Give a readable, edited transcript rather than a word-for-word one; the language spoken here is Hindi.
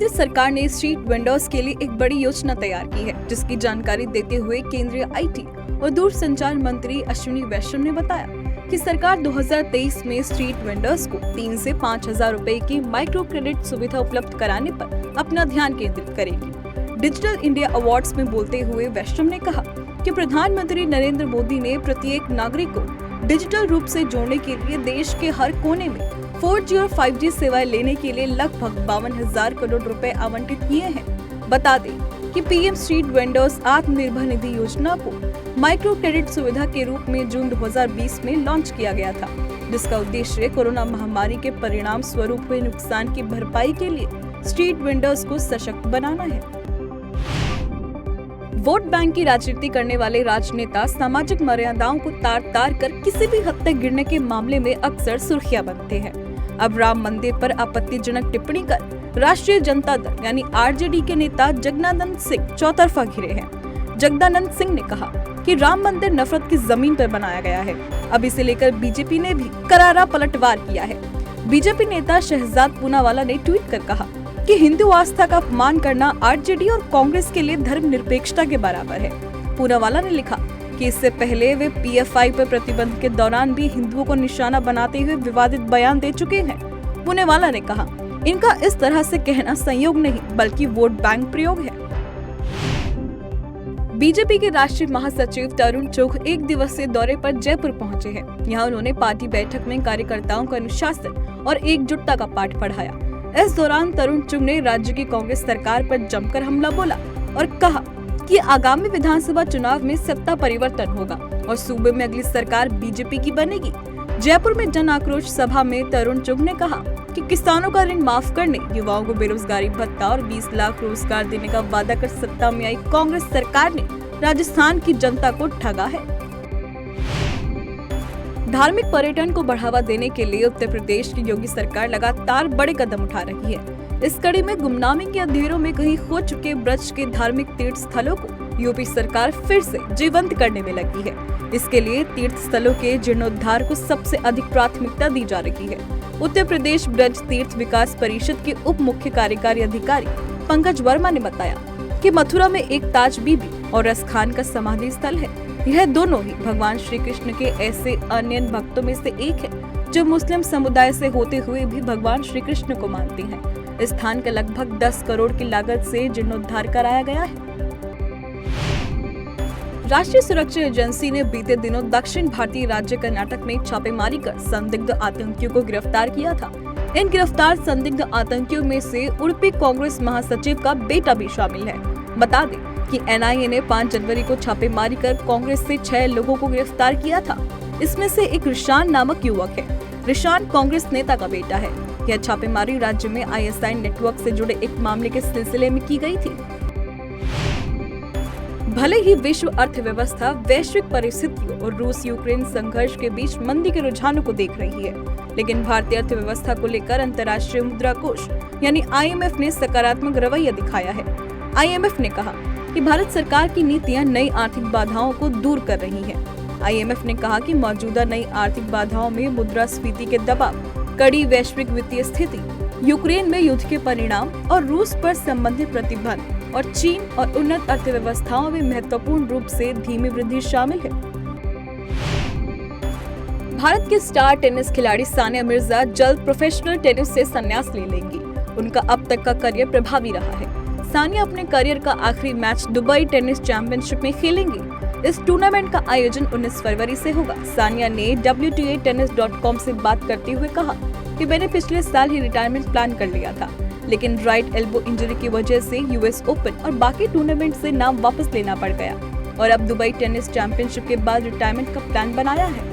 केंद्र सरकार ने स्ट्रीट वेंडर्स के लिए एक बड़ी योजना तैयार की है, जिसकी जानकारी देते हुए केंद्रीय आईटी और दूरसंचार मंत्री अश्विनी वैष्णव ने बताया कि सरकार 2023 में स्ट्रीट वेंडर्स को 3 से 5,000 रुपए की माइक्रो क्रेडिट सुविधा उपलब्ध कराने पर अपना ध्यान केंद्रित करेगी। डिजिटल इंडिया अवार्ड्स में बोलते हुए वैष्णव ने कहा कि प्रधानमंत्री नरेंद्र मोदी ने प्रत्येक नागरिक को डिजिटल रूप से जोड़ने के लिए देश के हर कोने में 4G और 5G सेवाएं लेने के लिए लगभग 52,000 करोड़ रुपए आवंटित किए हैं। बता दें कि PM street vendors Atmanirbhar Nidhi योजना को माइक्रो क्रेडिट सुविधा के रूप में जून 2020 में लॉन्च किया गया था, जिसका उद्देश्य कोरोना महामारी के परिणाम स्वरूप हुए नुकसान की भरपाई के लिए स्ट्रीट वेंडर्स को सशक्त बनाना है। वोट बैंक की राजनीति करने वाले राजनेता सामाजिक मर्यादाओं को तार कर किसी भी हद तक गिरने के मामले में अक्सर सुर्खियां बनते हैं। अब राम मंदिर पर आपत्तिजनक टिप्पणी कर राष्ट्रीय जनता दल यानी आरजेडी के नेता जगदानंद सिंह चौतरफा घिरे हैं। जगदानंद सिंह ने कहा कि राम मंदिर नफरत की जमीन पर बनाया गया है। अब इसे लेकर बीजेपी ने भी करारा पलटवार किया है। बीजेपी नेता शहजाद पूनावाला ने ट्वीट कर कहा कि हिंदू आस्था का अपमान करना आरजेडी और कांग्रेस के लिए धर्मनिरपेक्षता के बराबर है। पूनावाला ने लिखा कि इससे पहले वे पीएफआई पर प्रतिबंध के दौरान भी हिंदुओं को निशाना बनाते हुए विवादित बयान दे चुके हैं। पूनावाला ने कहा, इनका इस तरह से कहना संयोग नहीं बल्कि वोट बैंक प्रयोग है। बीजेपी के राष्ट्रीय महासचिव तरुण चुघ एक दिवसीय दौरे पर जयपुर पहुंचे हैं। यहाँ उन्होंने पार्टी बैठक में कार्यकर्ताओं को अनुशासन और एकजुटता का पाठ पढ़ाया। इस दौरान तरुण चुघ ने राज्य की कांग्रेस सरकार पर जमकर हमला बोला और कहा कि आगामी विधानसभा चुनाव में सत्ता परिवर्तन होगा और सूबे में अगली सरकार बीजेपी की बनेगी। जयपुर में जन आक्रोश सभा में तरुण चुघ ने कहा कि किसानों का ऋण माफ करने, युवाओं को बेरोजगारी भत्ता और 20 लाख रोजगार देने का वादा कर सत्ता में आई कांग्रेस सरकार ने राजस्थान की जनता को ठगा है। धार्मिक पर्यटन को बढ़ावा देने के लिए उत्तर प्रदेश की योगी सरकार लगातार बड़े कदम उठा रही है। इस कड़ी में गुमनामी के अंधेरों में कहीं खो चुके ब्रज के धार्मिक तीर्थ स्थलों को यूपी सरकार फिर से जीवंत करने में लगी है। इसके लिए तीर्थ स्थलों के जीर्णोद्धार को सबसे अधिक प्राथमिकता दी जा रही है। उत्तर प्रदेश ब्रज तीर्थ विकास परिषद के उप मुख्य कार्यकारी अधिकारी पंकज वर्मा ने बताया कि मथुरा में एक ताज बीबी और रस खान का समाधि स्थल है। यह दोनों ही भगवान श्री कृष्ण के ऐसे अनन्य भक्तों में से एक है जो मुस्लिम समुदाय से होते हुए भी भगवान श्री कृष्ण को मानते हैं। इस स्थान का लगभग 10 करोड़ की लागत से जीर्णोद्धार कराया गया है। राष्ट्रीय सुरक्षा एजेंसी ने बीते दिनों दक्षिण भारतीय राज्य कर्नाटक में छापेमारी कर संदिग्ध आतंकियों को गिरफ्तार किया था। इन गिरफ्तार संदिग्ध आतंकियों में से उडुपी कांग्रेस महासचिव का बेटा भी शामिल है। बता दें कि एनआईए ने 5 जनवरी को छापेमारी कर कांग्रेस से 6 लोगों को गिरफ्तार किया था। इसमें से एक रिशान नामक युवक है। रिशान कांग्रेस नेता का बेटा है। यह छापेमारी राज्य में आईएसआई नेटवर्क से जुड़े एक मामले के सिलसिले में की गई थी। भले ही विश्व अर्थव्यवस्था वैश्विक परिस्थितियों और रूस यूक्रेन संघर्ष के बीच मंदी के रुझानों को देख रही है, लेकिन भारतीय अर्थव्यवस्था को लेकर अंतर्राष्ट्रीय मुद्रा कोष यानी आईएमएफ ने सकारात्मक रवैया दिखाया है। आईएमएफ ने कहा कि भारत सरकार की नीतियां नई आर्थिक बाधाओं को दूर कर रही हैं। आईएमएफ ने कहा कि मौजूदा नई आर्थिक बाधाओं में मुद्रास्फीति के दबाव, कड़ी वैश्विक वित्तीय स्थिति, यूक्रेन में युद्ध के परिणाम और रूस पर संबंधित प्रतिबंध और चीन और उन्नत अर्थव्यवस्थाओं में महत्वपूर्ण रूप से धीमी वृद्धि शामिल है। भारत के स्टार टेनिस खिलाड़ी सानिया मिर्जा जल्द प्रोफेशनल टेनिस से संन्यास ले लेंगी। उनका अब तक का करियर प्रभावी रहा है। सानिया अपने करियर का आखिरी मैच दुबई टेनिस चैंपियनशिप में खेलेंगी। इस टूर्नामेंट का आयोजन 19 फरवरी से होगा। सानिया ने WTAtennis.com से बात करते हुए कहा कि मैंने पिछले साल ही रिटायरमेंट प्लान कर लिया था, लेकिन राइट एल्बो इंजरी की वजह से यूएस ओपन और बाकी टूर्नामेंट से नाम वापस लेना पड़ गया और अब दुबई टेनिस चैंपियनशिप के बाद रिटायरमेंट का प्लान बनाया है।